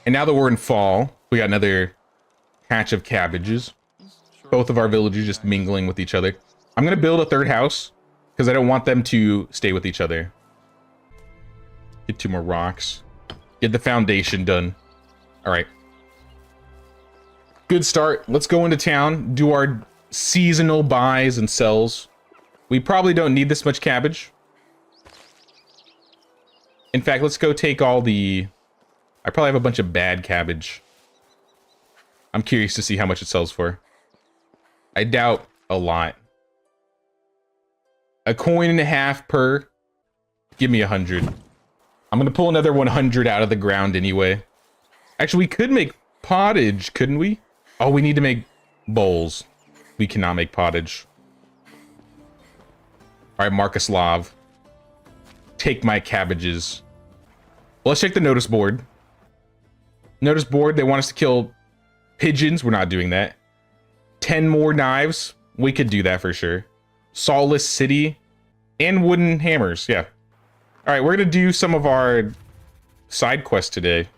And now that we're in fall, we got another patch of cabbages. Both of our villagers just mingling with each other. I'm gonna build a third house because I don't want them to stay with each other. Get 2 more rocks. Get the foundation done. All right. Good start. Let's go into town, do our seasonal buys and sells. We probably don't need this much cabbage. In fact, let's go take all the... I probably have a bunch of bad cabbage. I'm curious to see how much it sells for. I doubt a lot. 1.5 coins per. Give me 100. I'm gonna pull another 100 out of the ground anyway. Actually, we could make pottage, couldn't we? Oh, we need to make bowls. We cannot make pottage. All right, Markuslav. Take my cabbages. Well, let's check the notice board. Notice board, they want us to kill pigeons. We're not doing that. 10 more knives. We could do that for sure. Sawless city and wooden hammers. Yeah. All right, we're gonna do some of our side quests today.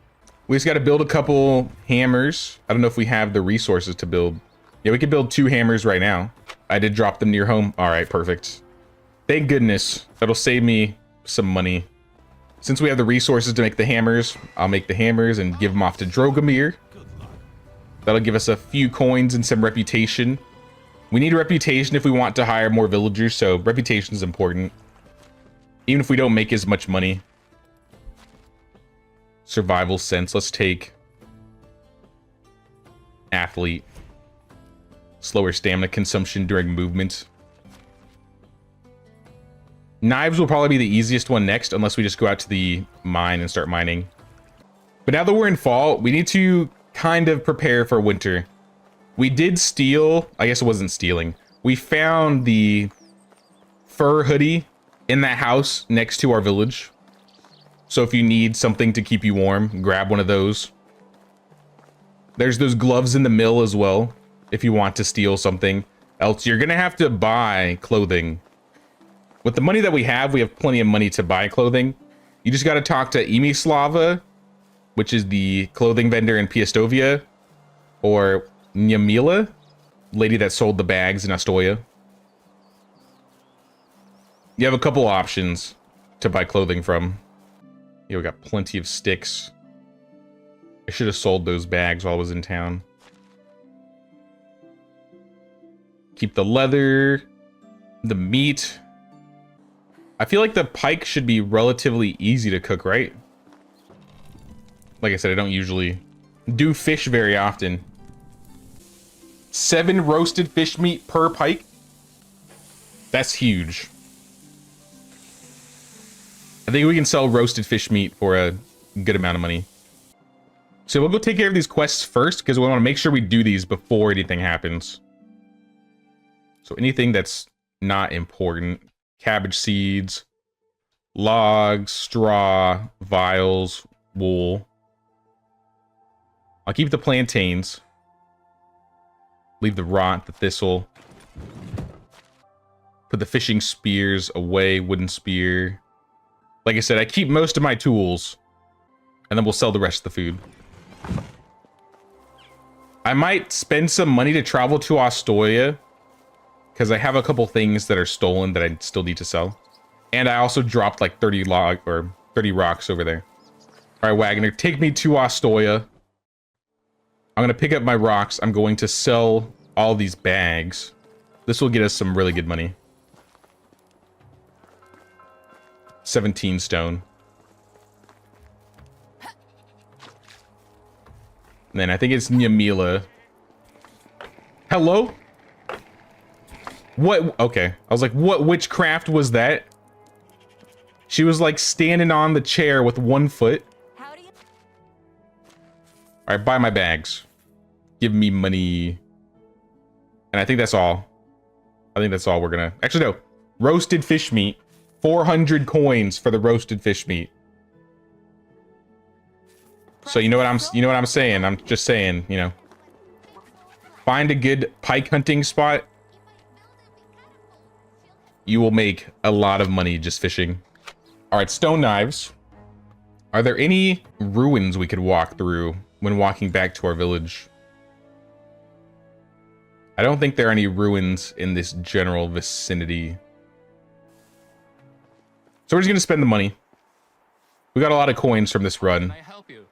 We just got to build a couple hammers. I don't know if we have the resources to build. Yeah, we could build 2 hammers right now. I did drop them near home. All right, perfect. Thank goodness. That'll save me some money. Since we have the resources to make the hammers, I'll make the hammers and give them off to Drogomir. That'll give us a few coins and some reputation. We need a reputation if we want to hire more villagers, so reputation is important. Even if we don't make as much money. Survival sense. Let's take athlete. Slower stamina consumption during movement. Knives will probably be the easiest one next, unless we just go out to the mine and start mining. But now that we're in fall, we need to kind of prepare for winter. We did steal, I guess it wasn't stealing. We found the fur hoodie in that house next to our village. So if you need something to keep you warm, grab one of those. There's those gloves in the mill as well, if you want to steal something. Else you're gonna have to buy clothing. With the money that we have plenty of money to buy clothing. You just gotta talk to Imislava, which is the clothing vendor in Piastovia, or Nyamila, lady that sold the bags in Astoria. You have a couple options to buy clothing from. Yeah, we got plenty of sticks. I should have sold those bags while I was in town. Keep the leather, the meat. I feel like the pike should be relatively easy to cook, right? Like I said, I don't usually do fish very often. 7 roasted fish meat per pike. That's huge. I think we can sell roasted fish meat for a good amount of money. So we'll go take care of these quests first, because we want to make sure we do these before anything happens. So anything that's not important. Cabbage seeds, logs, straw, vials, wool. I'll keep the plantains. Leave the rot, the thistle. Put the fishing spears away, wooden spear. Like I said, I keep most of my tools. And then we'll sell the rest of the food. I might spend some money to travel to Astoria. Because I have a couple things that are stolen that I still need to sell. And I also dropped like 30 rocks over there. Alright, Wagner, take me to Astoria. I'm going to pick up my rocks. I'm going to sell all these bags. This will get us some really good money. 17 stone. And then I think it's Nyamila. Hello? What? Okay. I was like, what witchcraft was that? She was like standing on the chair with 1 foot. Alright, buy my bags. Give me money. And I think that's all. I think that's all we're gonna... Actually, no. Roasted fish meat. 400 coins for the roasted fish meat. So you know what I'm saying? I'm just saying, you know. Find a good pike hunting spot. You will make a lot of money just fishing. Alright, stone knives Are there any ruins we could walk through when walking back to our village? I don't think there are any ruins in this general vicinity. So we're just gonna spend the money. We got a lot of coins from this run. Can I help you?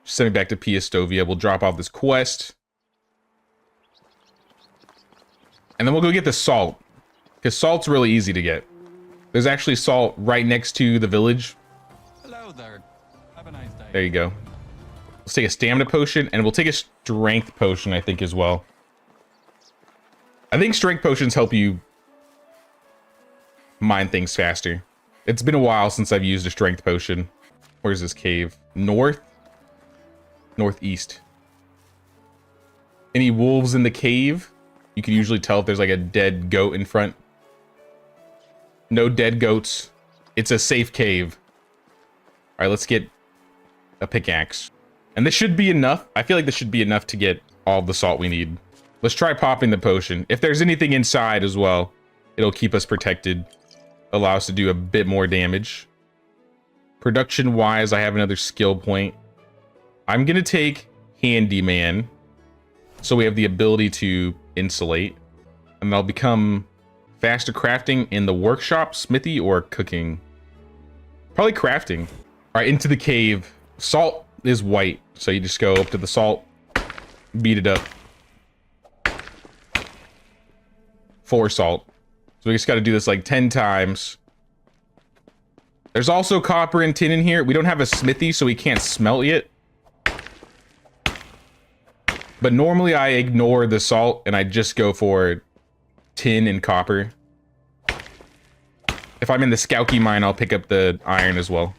Just send me back to Piastovia. We'll drop off this quest. And then we'll go get the salt. Because salt's really easy to get. There's actually salt right next to the village. Hello there. Have a nice day. There you go. Let's take a stamina potion, and we'll take a strength potion, I think, as well. I think strength potions help you mine things faster. It's been a while since I've used a strength potion. Where's this cave? North? Northeast. Any wolves in the cave? You can usually tell if there's like a dead goat in front. No dead goats. It's a safe cave. All right, let's get a pickaxe. And this should be enough. I feel like this should be enough to get all the salt we need. Let's try popping the potion. If there's anything inside as well, it'll keep us protected. Allow us to do a bit more damage. Production-wise, I have another skill point. I'm gonna take Handyman, so we have the ability to insulate. And I'll become faster crafting in the workshop, smithy, or cooking. Probably crafting. All right, into the cave. Salt is white, so you just go up to the salt, beat it up. 4 salt. So we just got to do this like 10 times. There's also copper and tin in here. We don't have a smithy, so we can't smelt yet. But normally I ignore the salt and I just go for tin and copper. If I'm in the Skouki mine, I'll pick up the iron as well.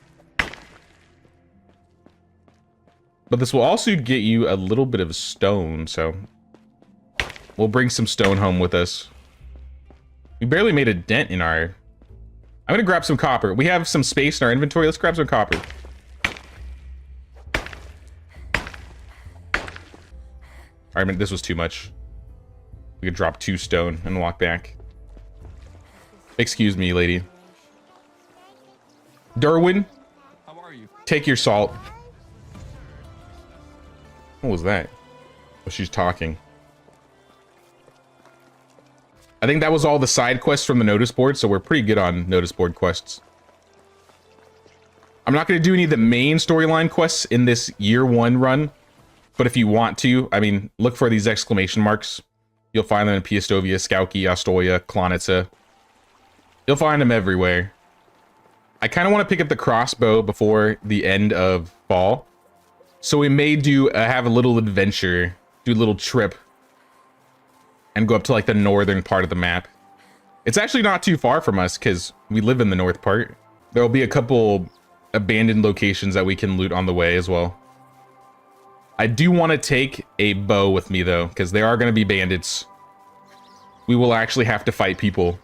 But this will also get you a little bit of stone, so we'll bring some stone home with us. We barely made a dent in our... I'm gonna grab some copper. We have some space in our inventory. Let's grab some copper. All right, this was too much. We could drop 2 stone and walk back. Excuse me, lady. Derwin, How are you? take your salt. What was that? Oh, she's talking. I think that was all the side quests from the notice board, so we're pretty good on notice board quests. I'm not going to do any of the main storyline quests in this year 1 run, but if you want to, I mean, look for these exclamation marks. You'll find them in Piastovia, Skouki, Astoria, Klonitsa. You'll find them everywhere. I kind of want to pick up the crossbow before the end of fall, so we may do have a little adventure, do a little trip, and go up to like the northern part of the map. It's actually not too far from us because we live in the north part. There will be a couple abandoned locations that we can loot on the way as well. I do want to take a bow with me though, because there are going to be bandits. We will actually have to fight people.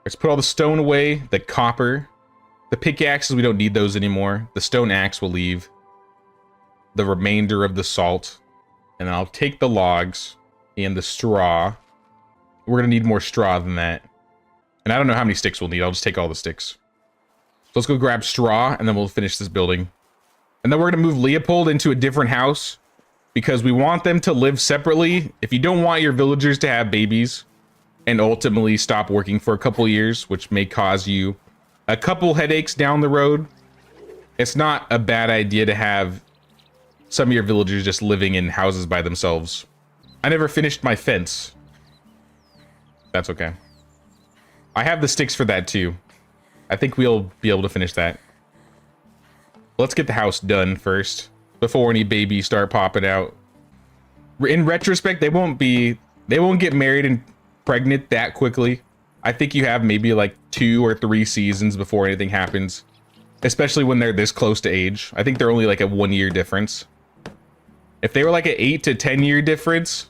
Let's put all the stone away, the copper. The pickaxes, we don't need those anymore. The stone axe will leave. The remainder of the salt. And then I'll take the logs and the straw. We're going to need more straw than that. And I don't know how many sticks we'll need. I'll just take all the sticks. So let's go grab straw and then we'll finish this building. And then we're going to move Leopold into a different house because we want them to live separately. If you don't want your villagers to have babies and ultimately stop working for a couple years, which may cause you a couple headaches down the road, it's not a bad idea to have some of your villagers just living in houses by themselves. I never finished my fence. That's okay. I have the sticks for that too. I think we'll be able to finish that. Let's get the house done first before any babies start popping out. In retrospect, they won't get married and pregnant that quickly. I think you have maybe like 2 or 3 seasons before anything happens, especially when they're this close to age. I think they're only like a 1-year difference. If they were like an 8 to 10 year difference,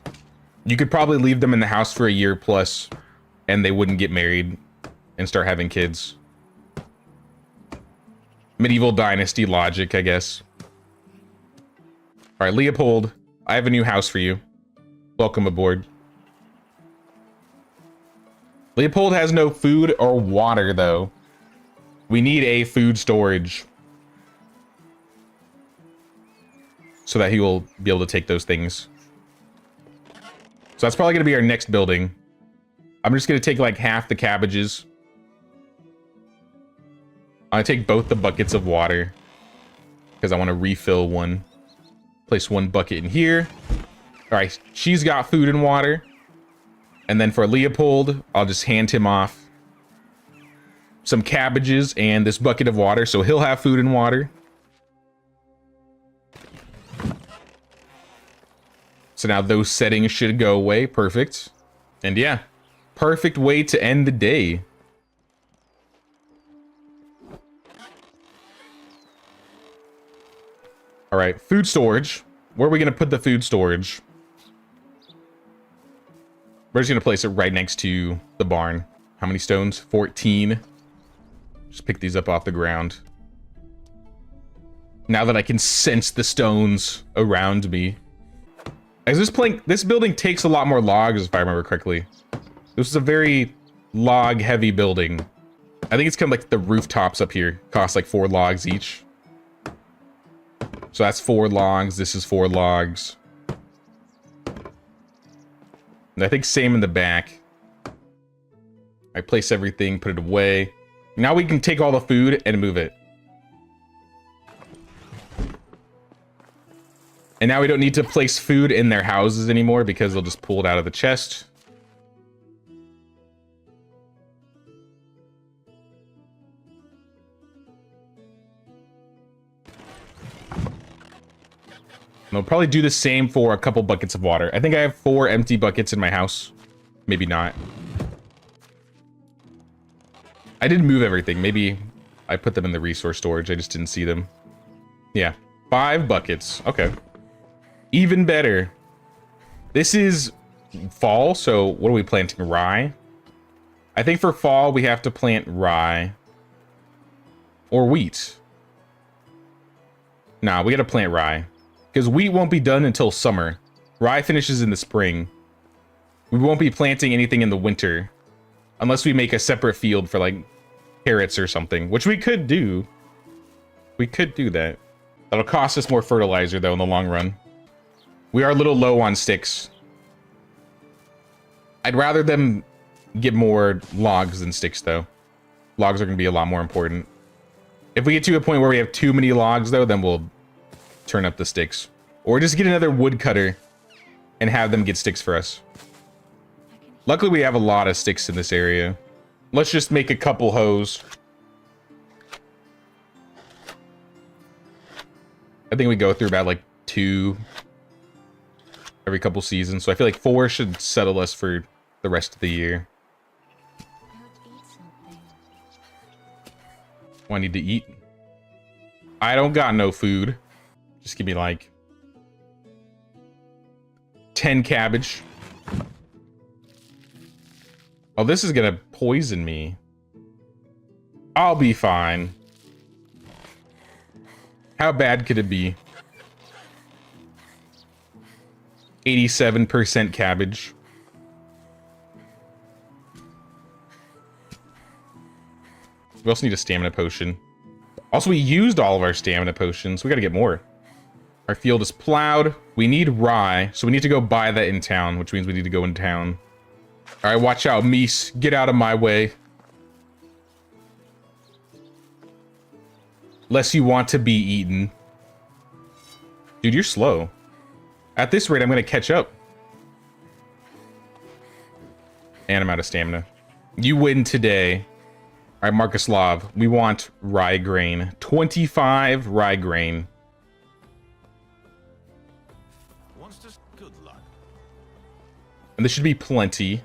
you could probably leave them in the house for a year plus and they wouldn't get married and start having kids. Medieval Dynasty logic, I guess. All right, Leopold, I have a new house for you. Welcome aboard. Leopold has no food or water, though. We need a food storage so that he will be able to take those things. So that's probably going to be our next building. I'm just going to take like half the cabbages. I take both the buckets of water because I want to refill one. Place one bucket in here. All right, she's got food and water. And then for Leopold, I'll just hand him off some cabbages and this bucket of water, so he'll have food and water. So now those settings should go away. Perfect. And yeah, perfect way to end the day. All right, food storage. Where are we going to put the food storage? We're just going to place it right next to the barn. How many stones? 14. Just pick these up off the ground. Now that I can sense the stones around me. As this building takes a lot more logs, if I remember correctly. This is a very log-heavy building. I think it's kind of like the rooftops up here. Cost like 4 logs each. So that's 4 logs. This is 4 logs. And I think same in the back. I place everything, put it away. Now we can take all the food and move it. And now we don't need to place food in their houses anymore because they'll just pull it out of the chest. And I'll probably do the same for a couple buckets of water. I think I have 4 empty buckets in my house. Maybe not. I didn't move everything. Maybe I put them in the resource storage. I just didn't see them. Yeah, 5 buckets. Okay. Even better. This is fall, so what are we planting? Rye? I think for fall, we have to plant rye. Or wheat. Nah, we gotta plant rye. Because wheat won't be done until summer. Rye finishes in the spring. We won't be planting anything in the winter. Unless we make a separate field for like carrots or something. Which we could do. We could do that. That'll cost us more fertilizer though in the long run. We are a little low on sticks. I'd rather them get more logs than sticks though. Logs are going to be a lot more important. If we get to a point where we have too many logs though, then we'll turn up the sticks. Or just get another woodcutter and have them get sticks for us. Luckily we have a lot of sticks in this area. Let's just make a couple hoes. I think we go through about like 2 every couple seasons. So I feel like 4 should settle us for the rest of the year. Oh, I need to eat. I don't got no food. Just give me like 10 cabbage. Oh, this is gonna poison me. I'll be fine. How bad could it be? 87% cabbage. We also need a stamina potion. Also, we used all of our stamina potions. We gotta get more. Our field is plowed. We need rye, so we need to go buy that in town, which means we need to go in town. All right, watch out, Meese. Get out of my way. Lest you want to be eaten. Dude, you're slow. At this rate, I'm going to catch up. And I'm out of stamina. You win today. All right, Markuslav. We want rye grain. 25 rye grain. And this should be plenty.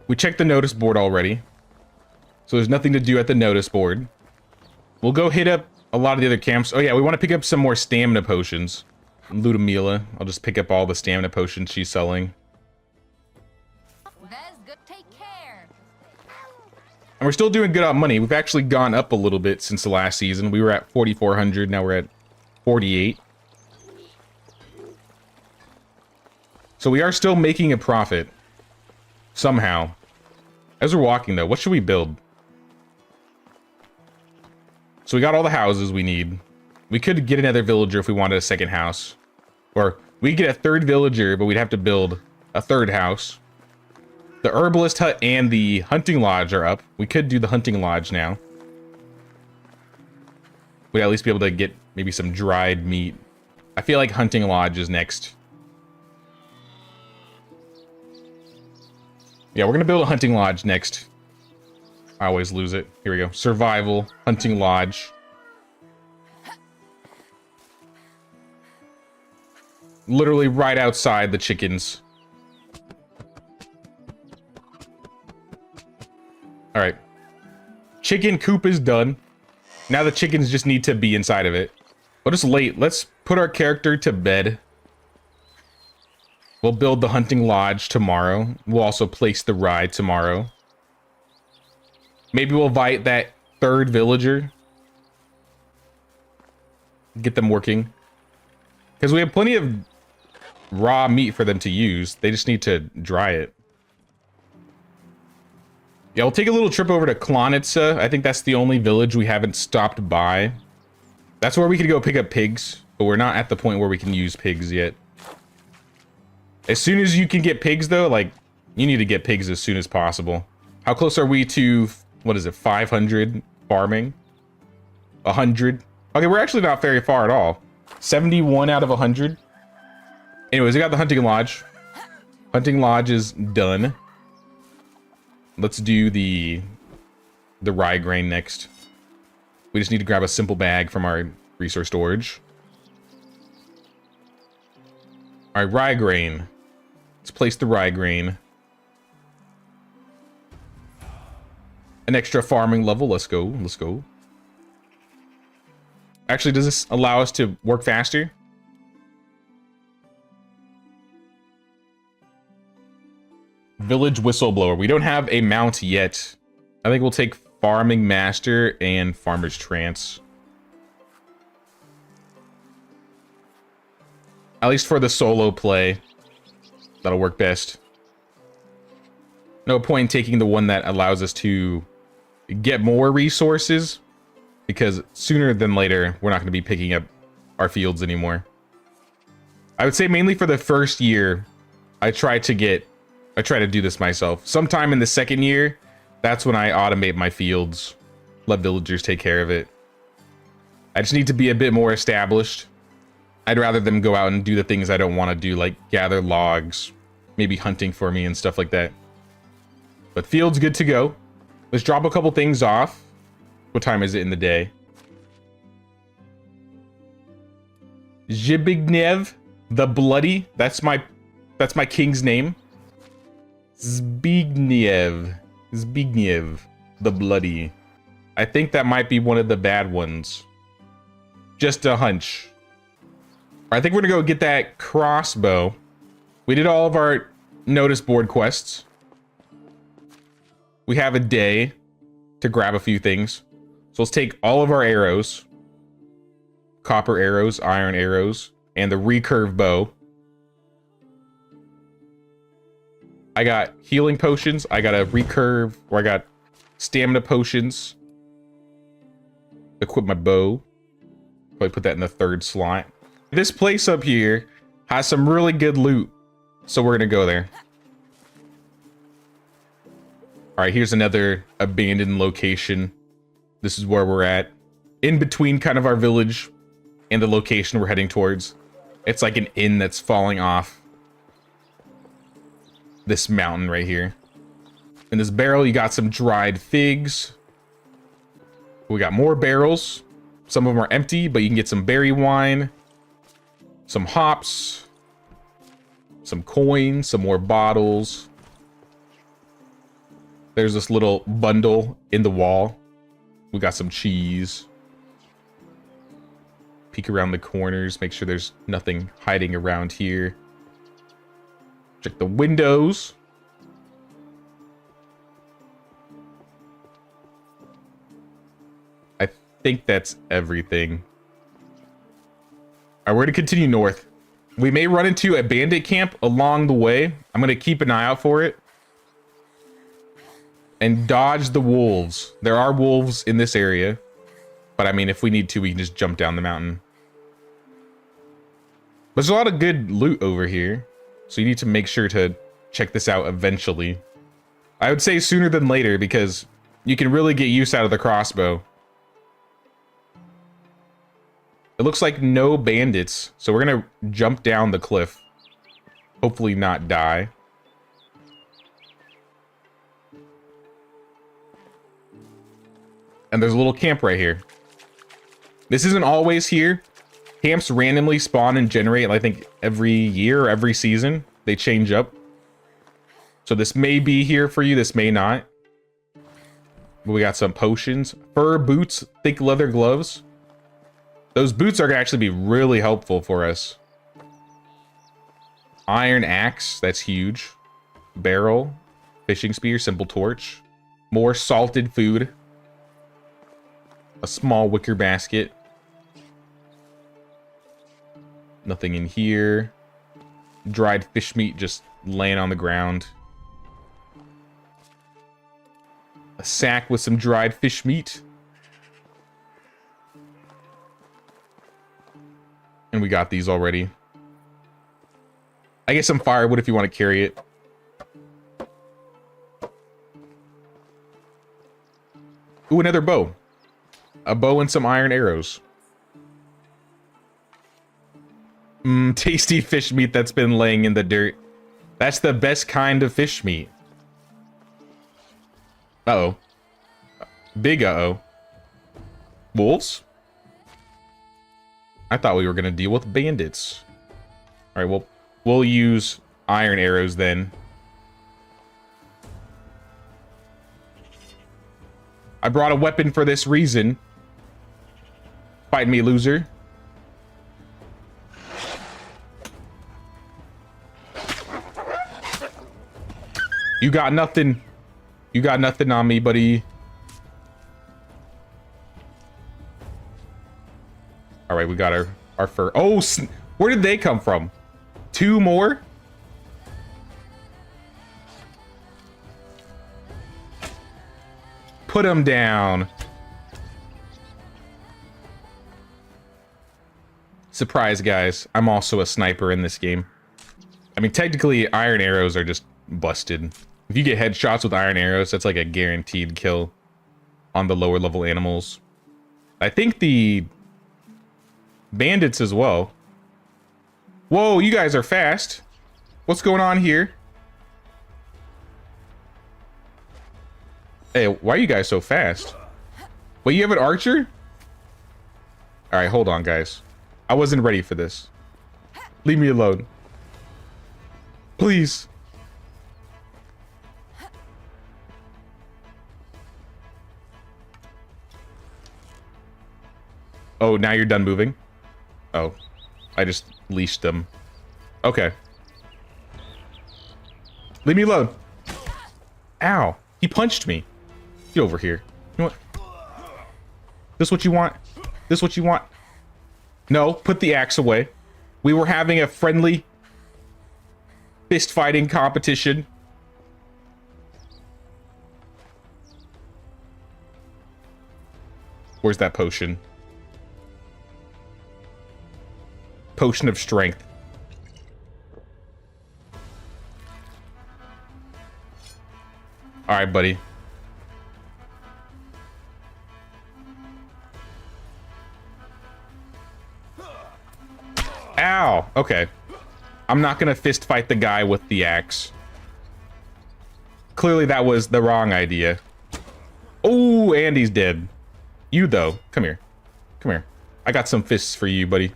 We checked the notice board already. So there's nothing to do at the notice board. We'll go hit up a lot of the other camps. Oh yeah, we want to pick up some more stamina potions. Ludmila. I'll just pick up all the stamina potions she's selling. Take care. And we're still doing good on money. We've actually gone up a little bit since the last season. We were at 4,400. Now we're at 48. So we are still making a profit. Somehow. As we're walking though, what should we build? So we got all the houses we need. We could get another villager if we wanted a second house. Or we could get a third villager, but we'd have to build a third house. The herbalist hut and the hunting lodge are up. We could do the hunting lodge now. We'd at least be able to get maybe some dried meat. I feel like hunting lodge is next. Yeah, we're gonna build a hunting lodge next. I always lose it. Here we go. Survival, hunting lodge. Literally right outside the chickens. All right. Chicken coop is done. Now the chickens just need to be inside of it. But it's late. Let's put our character to bed. We'll build the hunting lodge tomorrow. We'll also place the ride tomorrow. Maybe we'll invite that third villager. Get them working. Because we have plenty of raw meat for them to use. They just need to dry it. Yeah, we'll take a little trip over to Klonitsa. I think that's the only village we haven't stopped by. That's where we could go pick up pigs, but we're not at the point where we can use pigs yet. As soon as you can get pigs, though, like, you need to get pigs as soon as possible. How close are we to, what is it, 500 farming? 100? Okay, we're actually not very far at all. 71 out of 100. Anyways, I got the hunting lodge. Hunting lodge is done. Let's do the rye grain next. We just need to grab a simple bag from our resource storage. All right, rye grain. Let's place the rye grain. An extra farming level. Let's go. Let's go. Actually, does this allow us to work faster? Village whistleblower. We don't have a mount yet. I think we'll take farming master and farmer's trance. At least for the solo play. That'll work best. No point in taking the one that allows us to get more resources, because sooner than later, we're not going to be picking up our fields anymore. I would say mainly for the first year, I try to do this myself. Sometime in the second year, that's when I automate my fields. Let villagers take care of it. I just need to be a bit more established. I'd rather them go out and do the things I don't want to do, like gather logs, maybe hunting for me and stuff like that. But field's good to go. Let's drop a couple things off. What time is it in the day? Zbigniew the Bloody. That's my king's name. Zbigniew the Bloody. I think that might be one of the bad ones. Just a hunch. I think we're gonna go get that crossbow. We did all of our notice board quests. We have a day to grab a few things. So let's take all of our arrows. Copper arrows, iron arrows, and the recurve bow. I got healing potions. I got a recurve, or I got stamina potions. Equip my bow. Probably put that in the third slot. This place up here has some really good loot, so we're gonna go there. All right, here's another abandoned location. This is where we're at, in between kind of our village and the location we're heading towards. It's like an inn that's falling off this mountain right here. In this barrel, you got some dried figs. We got more barrels. Some of them are empty, but you can get some berry wine, some hops, some coins, some more bottles. There's this little bundle in the wall. We got some cheese. Peek around the corners, make sure there's nothing hiding around here. Check the windows. I think that's everything. All right, we're gonna continue north. We may run into a bandit camp along the way. I'm gonna keep an eye out for it. and dodge the wolves. There are wolves in this area, but I mean, if we need to, we can just jump down the mountain. There's a lot of good loot over here, so you need to make sure to check this out eventually. I would say sooner than later, because you can really get use out of the crossbow. It looks like no bandits, so we're gonna jump down the cliff. Hopefully not die. And there's a little camp right here. This isn't always here. Camps randomly spawn and generate, I think, every year or every season. They change up. So this may be here for you, this may not. But we got some potions. Fur boots, thick leather gloves. Those boots are gonna actually be really helpful for us. Iron axe, that's huge. Barrel, fishing spear, simple torch. More salted food. A small wicker basket. Nothing in here. Dried fish meat just laying on the ground. A sack with some dried fish meat. And we got these already. I guess some firewood if you want to carry it. Ooh, another bow. A bow and some iron arrows. Tasty fish meat that's been laying in the dirt. That's the best kind of fish meat. Uh-oh. Big uh-oh. Wolves? I thought we were gonna deal with bandits. Alright, well, we'll use iron arrows then. I brought a weapon for this reason. Fight me, loser. You got nothing. You got nothing on me, buddy. All right, we got our fur. Oh, where did they come from? Two more? Put them down. Surprise, guys. I'm also a sniper in this game. I mean, technically, iron arrows are just busted. If you get headshots with iron arrows, that's like a guaranteed kill on the lower level animals. I think the bandits as well. Whoa, you guys are fast. What's going on here? Hey, why are you guys so fast? Wait, you have an archer? All right, hold on, guys. I wasn't ready for this. Leave me alone. Please. Oh, now you're done moving? Oh, I just leashed them. Okay. Leave me alone. Ow, he punched me. Get over here. You know what? This what you want? This what you want? No, put the axe away. We were having a friendly fist fighting competition. Where's that potion? Potion of strength. All right, buddy. Ow. Okay. I'm not gonna fist fight the guy with the axe. Clearly that was the wrong idea. Oh, and he's dead. You, though. Come here. Come here. I got some fists for you, buddy.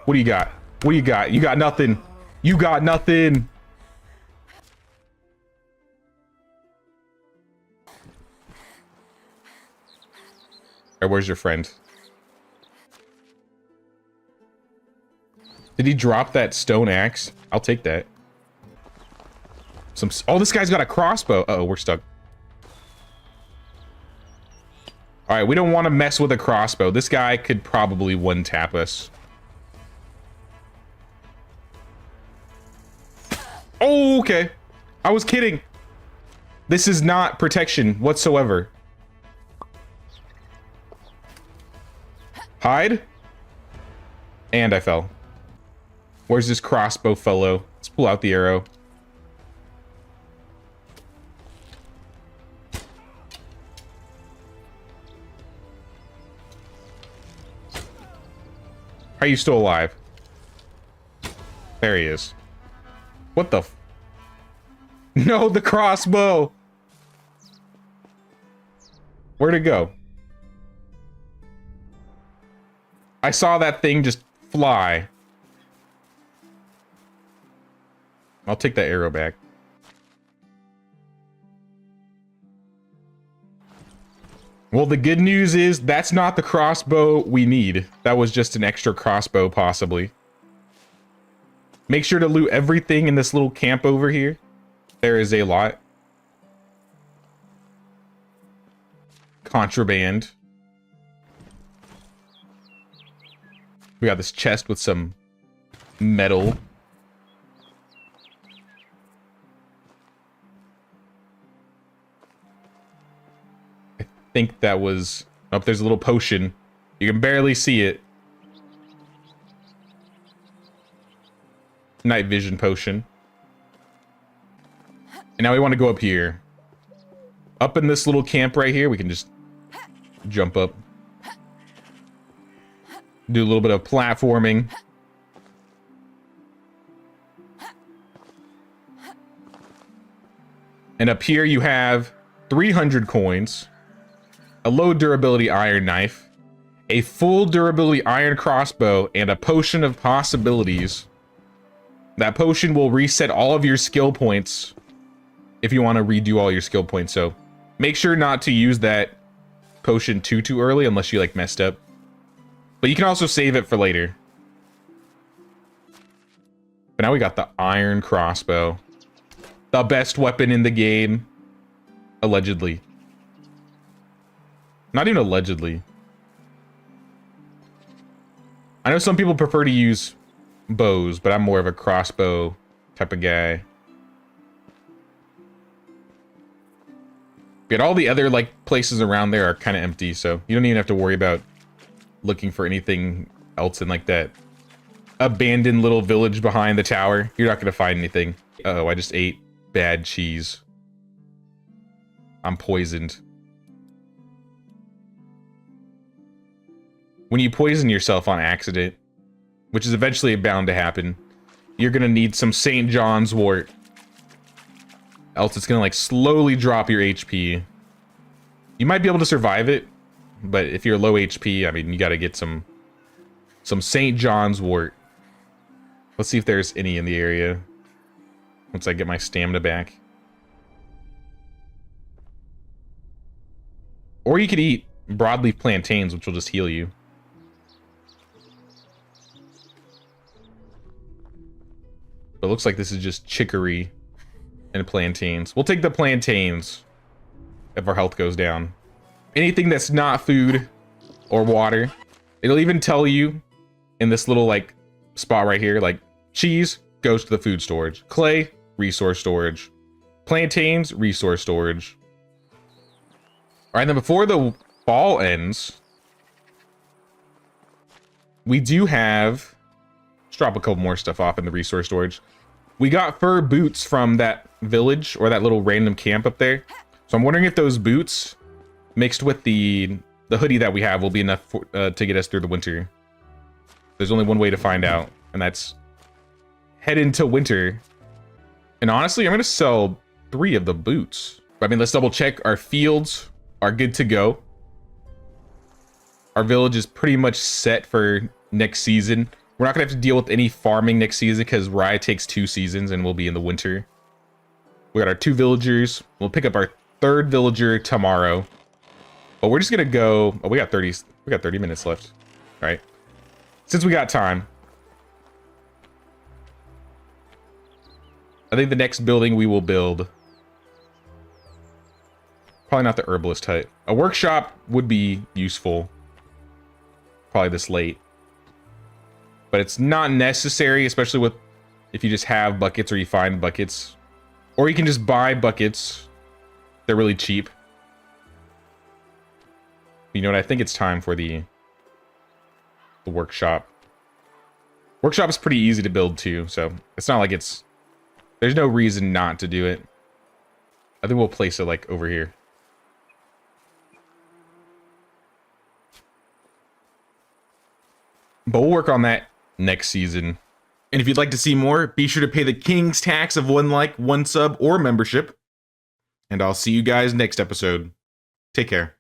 What do you got? What do you got? You got nothing. You got nothing. Alright, where's your friend? Did he drop that stone axe? I'll take that. Oh, this guy's got a crossbow. Uh-oh, we're stuck. Alright, we don't want to mess with a crossbow. This guy could probably one-tap us. Oh, okay. I was kidding. This is not protection whatsoever. Hide. And I fell. Where's this crossbow fellow? Let's pull out the arrow. Are you still alive? There he is. What the f— No, the crossbow! Where'd it go? I saw that thing just fly. I'll take that arrow back. Well, the good news is that's not the crossbow we need. That was just an extra crossbow, possibly. Make sure to loot everything in this little camp over here. There is a lot. Contraband. We got this chest with some metal. I think that was— oh, there's a little potion. You can barely see it. Night vision potion. And now we want to go up here. Up in this little camp right here, we can just jump up. Do a little bit of platforming. And up here you have 300 coins, a low durability iron knife, a full durability iron crossbow, and a potion of possibilities. That potion will reset all of your skill points if you want to redo all your skill points. So make sure not to use that potion too early unless you like messed up. But you can also save it for later. But now we got the iron crossbow. The best weapon in the game. Allegedly. Not even allegedly. I know some people prefer to use bows, but I'm more of a crossbow type of guy. But all the other like places around there are kind of empty, so you don't even have to worry about looking for anything else in like that abandoned little village behind the tower. You're not gonna find anything. Uh-oh, I just ate bad cheese. I'm poisoned. When you poison yourself on accident, which is eventually bound to happen, you're gonna need some St. John's wort. Else it's gonna like slowly drop your HP. You might be able to survive it, but if you're low HP, I mean, you gotta get some St. John's wort. Let's see if there's any in the area once I get my stamina back. Or you could eat broadleaf plantains, which will just heal you. But it looks like this is just chicory and plantains. We'll take the plantains if our health goes down. Anything that's not food or water. It'll even tell you in this little like spot right here, like cheese goes to the food storage. Clay, resource storage. Plantains, resource storage. All right, then before the fall ends, we do have— let's drop a couple more stuff off in the resource storage. We got fur boots from that village or that little random camp up there. So I'm wondering if those boots mixed with the hoodie that we have will be enough for, to get us through the winter. There's only one way to find out, and that's head into winter. And honestly, I'm going to sell 3 of the boots. I mean, let's double check. Our fields are good to go. Our village is pretty much set for next season. We're not gonna have to deal with any farming next season because Rye takes 2 seasons and we'll be in the winter. We got our 2 villagers. We'll pick up our 3rd villager tomorrow. But we're just gonna go— oh, we got 30 minutes left. All right. Since we got time, I think the next building we will build— probably not the herbalist hut. A workshop would be useful. Probably this late. But it's not necessary, especially with if you just have buckets or you find buckets Or you can just buy buckets. They're really cheap. You know what? I think it's time for the workshop. Workshop is pretty easy to build too, so it's not like it's... There's no reason not to do it. I think we'll place it like over here. But we'll work on that next season. And if you'd like to see more, be sure to pay the king's tax of 1 like, 1 sub, or membership. And I'll see you guys next episode. Take care.